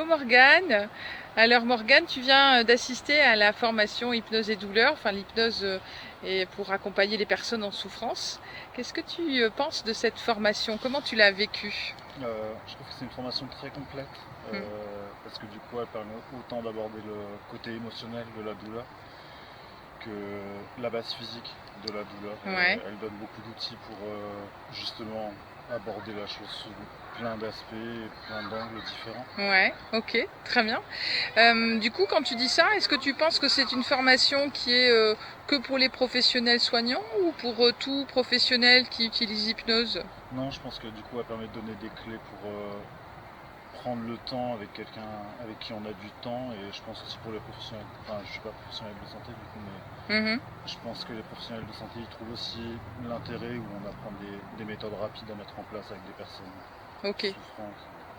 Morgane. Alors Morgane, tu viens d'assister à la formation hypnose et douleur, enfin l'hypnose est pour accompagner les personnes en souffrance. Qu'est-ce que tu penses de cette formation? Comment tu l'as vécue? Je trouve que c'est une formation très complète Hmm. parce que du coup elle permet autant d'aborder le côté émotionnel de la douleur que la base physique de la douleur. Ouais, Elle donne beaucoup d'outils pour justement aborder la chose sous plein d'aspects et plein d'angles différents. ouais, ok, très bien. Du coup, quand tu dis ça, est-ce que tu penses que c'est une formation qui est que pour les professionnels soignants ou pour tout professionnel qui utilise l'hypnose? Non, je pense que du coup elle permet de donner des clés pour prendre le temps avec quelqu'un avec qui on a du temps, et je pense aussi pour les professionnels, enfin je suis pas professionnel de santé du coup, mais Mhm. je pense que les professionnels de santé ils trouvent aussi l'intérêt où on apprend des méthodes rapides à mettre en place avec des personnes Ok. souffrantes.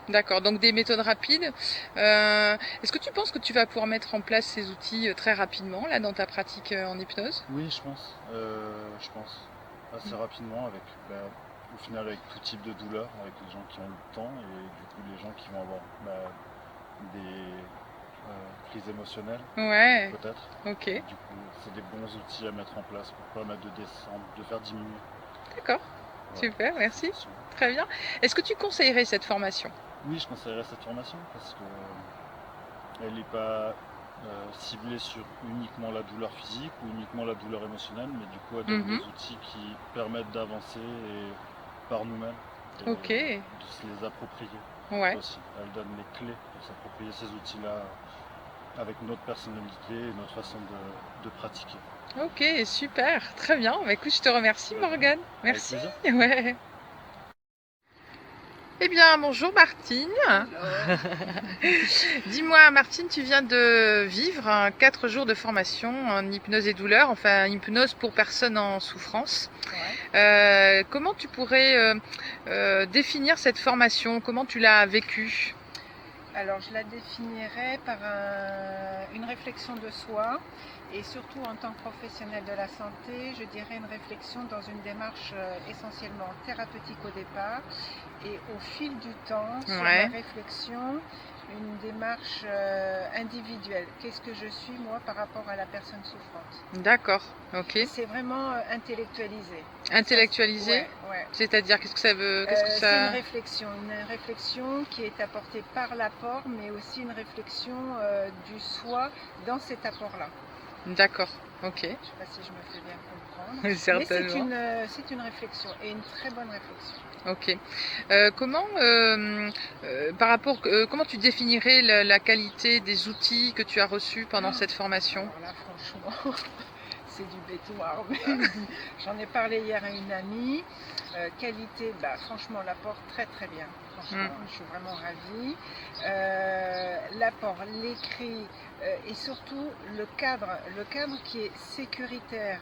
D'accord, donc des méthodes rapides. Est-ce que tu penses que tu vas pouvoir mettre en place ces outils très rapidement là dans ta pratique en hypnose? Oui, je pense assez rapidement avec, au final avec tout type de douleur, avec les gens qui ont le temps et du coup les gens qui vont avoir des crises émotionnelles Ouais, peut-être. ok, Et du coup, c'est des bons outils à mettre en place pour permettre de descendre, de faire diminuer, d'accord, voilà, super, la merci, tension. très bien. Est-ce que tu conseillerais cette formation? Oui, je conseillerais cette formation parce que elle n'est pas ciblée sur uniquement la douleur physique ou uniquement la douleur émotionnelle, mais du coup elle donne Mhm. des outils qui permettent d'avancer par nous-mêmes et Ok, de se les approprier ouais, aussi. Elle donne les clés pour s'approprier ces outils-là avec notre personnalité et notre façon de pratiquer. ok, super, très bien. Bah, écoute, je te remercie Très bien, Morgane, avec merci. plaisir. Ouais. Eh bien, bonjour Martine. Dis-moi, Martine, tu viens de vivre 4 jours de formation en hypnose et douleur, enfin hypnose pour personnes en souffrance. Ouais. Comment tu pourrais définir cette formation? Comment tu l'as vécue? Alors je la définirais par une réflexion de soi et surtout en tant que professionnel de la santé, je dirais une réflexion dans une démarche essentiellement thérapeutique au départ et au fil du temps sur ma Ouais, réflexion, une démarche individuelle. Qu'est-ce que je suis moi par rapport à la personne souffrante? d'accord, ok. C'est vraiment intellectualisé. Ça, Intellectualisé, ouais, ouais. c'est-à-dire qu'est-ce que ça veut, qu'est-ce que C'est ça... une réflexion qui est apportée par l'apport, mais aussi une réflexion du soi dans cet apport-là. D'accord, ok, Je ne sais pas si je me fais bien comprendre, mais certainement. c'est une réflexion et une très bonne réflexion. Ok. Comment, par rapport, comment tu définirais la qualité des outils que tu as reçus pendant cette formation? Alors là, franchement, c'est du béton. J'en ai parlé hier à une amie. Qualité, franchement, l'apport très très bien. Franchement, Hmm. je suis vraiment ravie. L'apport, l'écrit et surtout le cadre qui est sécuritaire.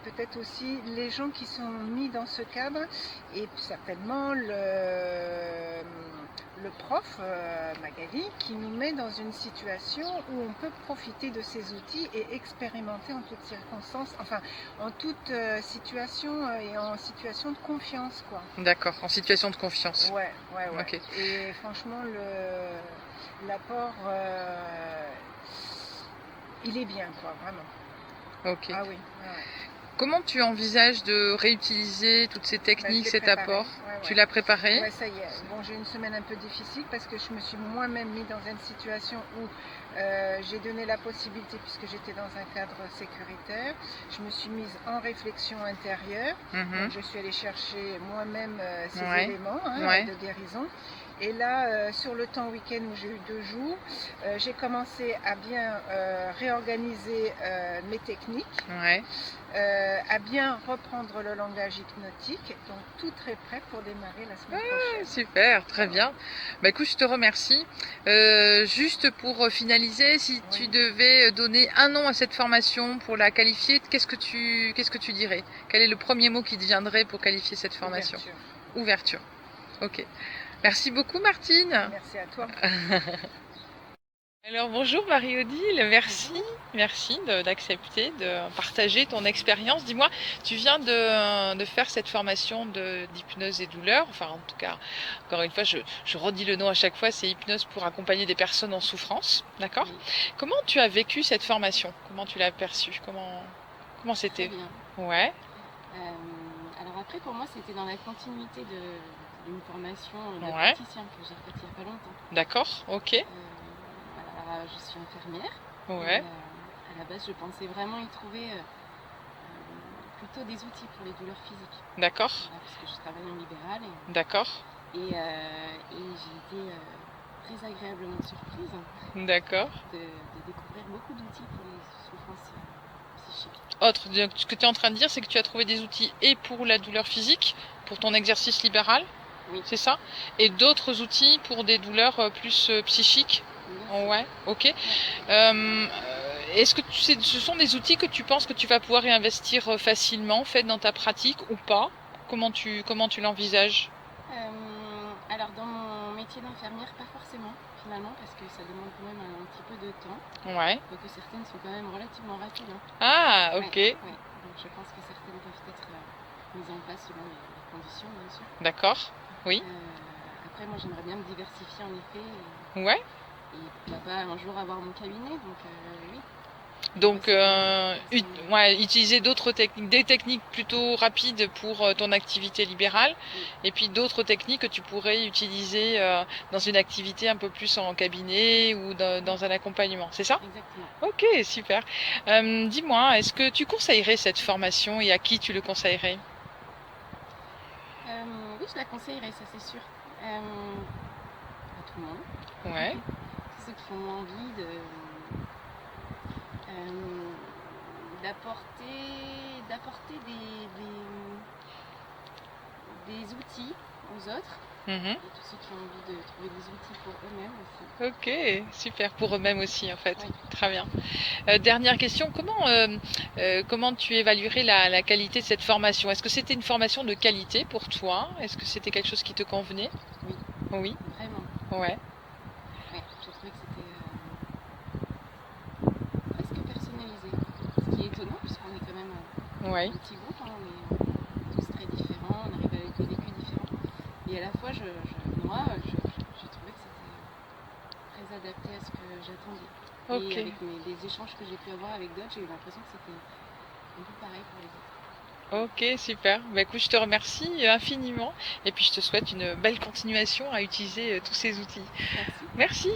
Peut-être aussi les gens qui sont mis dans ce cadre et certainement le prof, Magali, qui nous met dans une situation où on peut profiter de ces outils et expérimenter en toutes circonstances, enfin en toute situation et en situation de confiance, quoi. D'accord, en situation de confiance. Ouais, ouais, ouais. Ok, Et franchement, l'apport, il est bien, quoi, vraiment. ok. Ah oui, ouais, ouais. Comment tu envisages de réutiliser toutes ces Je techniques, l'ai cet préparé. apport? Ouais, Tu ouais. l'as préparé? Ouais, ça y est. Bon, j'ai une semaine un peu difficile parce que je me suis moi-même mis dans une situation où j'ai donné la possibilité, puisque j'étais dans un cadre sécuritaire, je me suis mise en réflexion intérieure. Mhm. Donc, je suis allée chercher moi-même ces Ouais, éléments ouais, de guérison. Et là, sur le temps week-end où j'ai eu 2 jours, j'ai commencé à bien réorganiser mes techniques, ouais. à bien reprendre le langage hypnotique. Donc tout est prêt pour démarrer la semaine prochaine. Super, très Ah ouais. bien. Bah écoute, je te remercie. Juste pour finaliser, si tu Oui, devais donner un nom à cette formation pour la qualifier, qu'est-ce que tu dirais? Quel est le premier mot qui te viendrait pour qualifier cette formation? ouverture. Ouverture. Ok. Merci beaucoup, Martine. Merci à toi. Alors bonjour Marie-Odile, merci d'accepter de partager ton expérience. Dis-moi, tu viens de faire cette formation d'hypnose et douleur, enfin en tout cas, encore une fois, je redis le nom à chaque fois, c'est hypnose pour accompagner des personnes en souffrance, d'accord? Oui, Comment tu as vécu cette formation? Comment tu l'as perçue? Comment très c'était? bien. Ouais, Alors après, pour moi, c'était dans la continuité d'une formation de ouais, praticien que j'ai faite il n'y a pas longtemps. d'accord, ok, Alors, je suis infirmière et ouais, à la base, je pensais vraiment y trouver plutôt des outils pour les douleurs physiques. d'accord, Voilà, parce que je travaille en libéral d'accord, et j'ai été très agréablement surprise d'accord. de découvrir beaucoup d'outils pour les souffrances psychiques. Autre, donc, ce que tu es en train de dire, c'est que tu as trouvé des outils et pour la douleur physique, pour ton exercice libéral, Oui, c'est ça? Et d'autres outils pour des douleurs plus psychiques? merci. Ouais, ok. Ouais. Est-ce que ce sont des outils que tu penses que tu vas pouvoir réinvestir facilement, fait dans ta pratique ou pas? Comment tu l'envisages? Alors dans mon métier d'infirmière, pas forcément finalement, parce que ça demande quand même un petit peu de temps, Ouais. quoique certaines sont quand même relativement rapides. Hein. Ah, Ouais, ok. ouais. Donc je pense que certaines peuvent être mises en place selon les conditions, bien sûr. D'accord. Oui. Après, moi j'aimerais bien me diversifier en effet, Ouais. et pourquoi pas un jour avoir mon cabinet, donc oui. Donc, Ouais, ouais, utiliser d'autres techniques, des techniques plutôt rapides pour ton activité libérale, oui, et puis d'autres techniques que tu pourrais utiliser dans une activité un peu plus en cabinet ou dans un accompagnement. C'est ça? exactement. Ok, super. Dis-moi, est-ce que tu conseillerais cette formation et à qui tu le conseillerais? Oui, je la conseillerais, ça c'est sûr. À tout le monde. Ouais. Tous ceux qui ont envie euh, d'apporter des outils aux autres, Mhm. et tous ceux qui ont envie de trouver des outils pour eux-mêmes aussi. Ok, super. Pour eux-mêmes aussi, en fait. Oui. Très bien. Dernière question, comment tu évaluerais la qualité de cette formation? Est-ce que c'était une formation de qualité pour toi? Est-ce que c'était quelque chose qui te convenait? Oui, Oui, vraiment. ouais, Ouais, j'ai trouvé que c'était presque personnalisé. Ce qui est étonnant puisqu'on est quand même ouais. un petit groupe, hein, on est tous très différents, on arrive avec des vécus différents. Et à la fois, moi, je trouvais que c'était très adapté à ce que j'attendais. Ok, Et avec les échanges que j'ai pu avoir avec d'autres, j'ai eu l'impression que c'était un peu pareil pour les autres. ok, super. Bah, écoute, je te remercie infiniment et puis je te souhaite une belle continuation à utiliser tous ces outils. Merci. Merci.